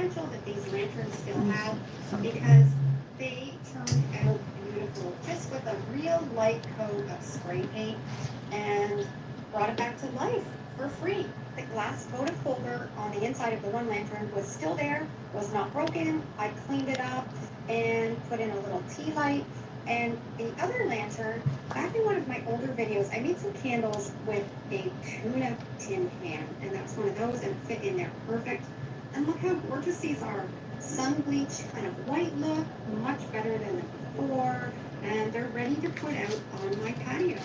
potential that these lanterns still have because they turned out beautiful, just with a real light coat of spray paint, and brought it back to life for free. The glass votive holder on the inside of the one lantern was still there, was not broken. I cleaned it up and put in a little tea light. And the other lantern, back in one of my older videos, I made some candles with a tuna tin can, and that's one of those, and it fit in there perfect. And look how gorgeous these are. Sun bleach kind of white look, much better than before, and they're ready to put out on my patio.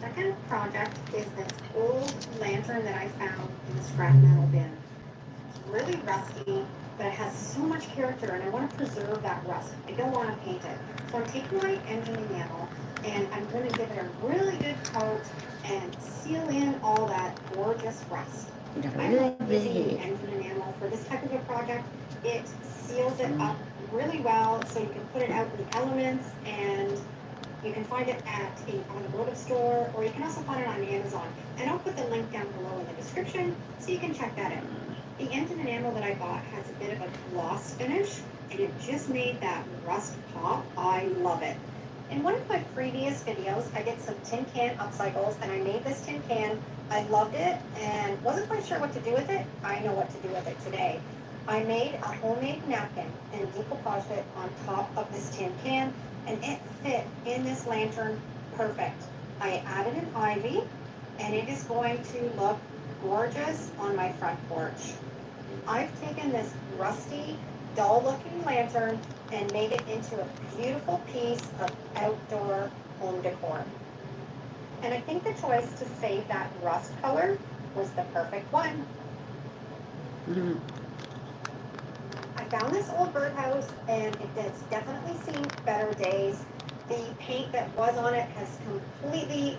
Second project is this old lantern that I found in the scrap metal bin. It's really rusty, but it has so much character, and I want to preserve that rust. I don't want to paint it. So I'm taking my engine enamel, and I'm going to give it a really good coat and seal in all that gorgeous rust. I love using the engine enamel for this type of a project. It seals it up really well, so you can put it out in the elements, and you can find it at an automotive store, or you can also find it on Amazon. And I'll put the link down below in the description so you can check that out. The engine enamel that I bought has a bit of a gloss finish, and it just made that rust pop. I love it. In one of my previous videos, I did some tin can upcycles, and I made this tin can. I loved it and wasn't quite sure what to do with it. I know what to do with it today. I made a homemade napkin and decoupaged it on top of this tin can, and it fit in this lantern perfect. I added an ivy, and it is going to look gorgeous on my front porch. I've taken this rusty, dull-looking lantern and made it into a beautiful piece of outdoor home decor. And I think the choice to save that rust color was the perfect one. Mm-hmm. I found this old birdhouse, and it has definitely seen better days. The paint that was on it has completely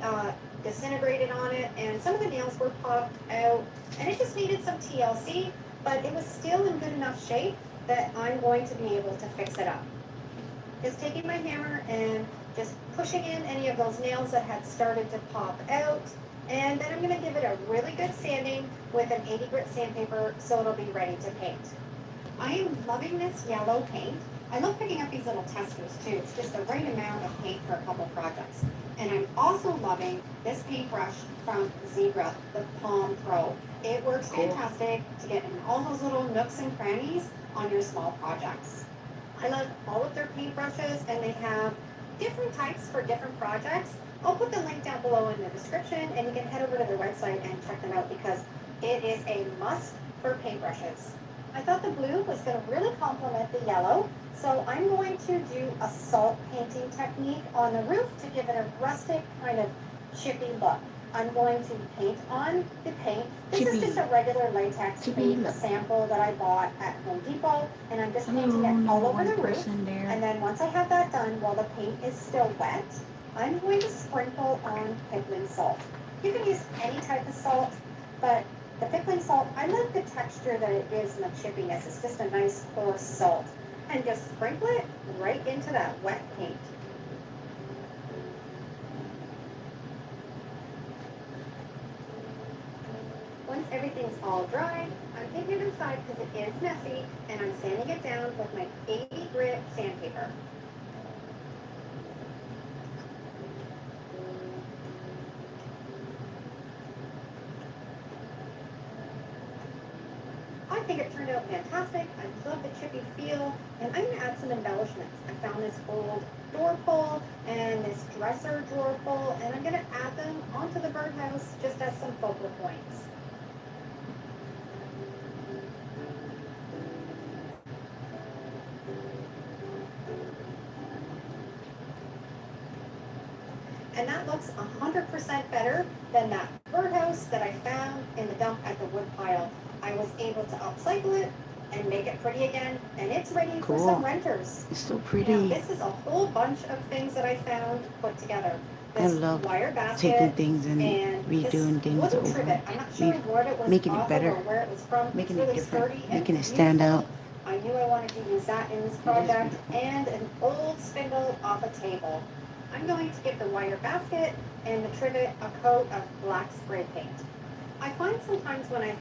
disintegrated on it, and some of the nails were popped out, and it just needed some TLC, but it was still in good enough shape that I'm going to be able to fix it up. Just taking my hammer and just pushing in any of those nails that had started to pop out, and then I'm going to give it a really good sanding with an 80 grit sandpaper so it'll be ready to paint. I am loving this yellow paint. I love picking up these little testers too. It's just the right amount of paint for a couple projects. And I'm also loving this paintbrush from Zebra, the Palm Pro. It works fantastic to get in all those little nooks and crannies on your small projects. I love all of their paintbrushes, and they have different types for different projects. I'll put the link down below in the description, and you can head over to their website and check them out because it is a must for paintbrushes. I thought the blue was going to really complement the yellow, so I'm going to do a salt painting technique on the roof to give it a rustic kind of chippy look. I'm going to paint on the paint. This is just a regular latex paint sample that I bought at Home Depot, and I'm just painting it all over the roof. And then once I have that done, while the paint is still wet, I'm going to sprinkle on pickling salt. You can use any type of salt, but the pickling salt, I love the texture that it gives and the chippiness. It's just a nice coarse salt. And just sprinkle it right into that wet paint. Once everything's all dry, I'm taking it inside because it is messy, and I'm sanding it down with my 80 grit sandpaper. I think it turned out fantastic. I love the chippy feel, and I'm going to add some embellishments. I found this old door pull and this dresser drawer pull, and I'm going to add them onto the birdhouse just as some focal points. And that looks 100% better than that birdhouse that I found in the dump at the wood pile. I was able to upcycle it and make it pretty again, and it's ready for some renters. It's so pretty. Now, this is a whole bunch of things that I found put together. I love taking things and redoing things over, making it better, making it different, making it stand out. I knew I wanted to use that in this project, and an old spindle off a table. I'm going to give the wire basket and the trivet a coat of black spray paint. I find sometimes when I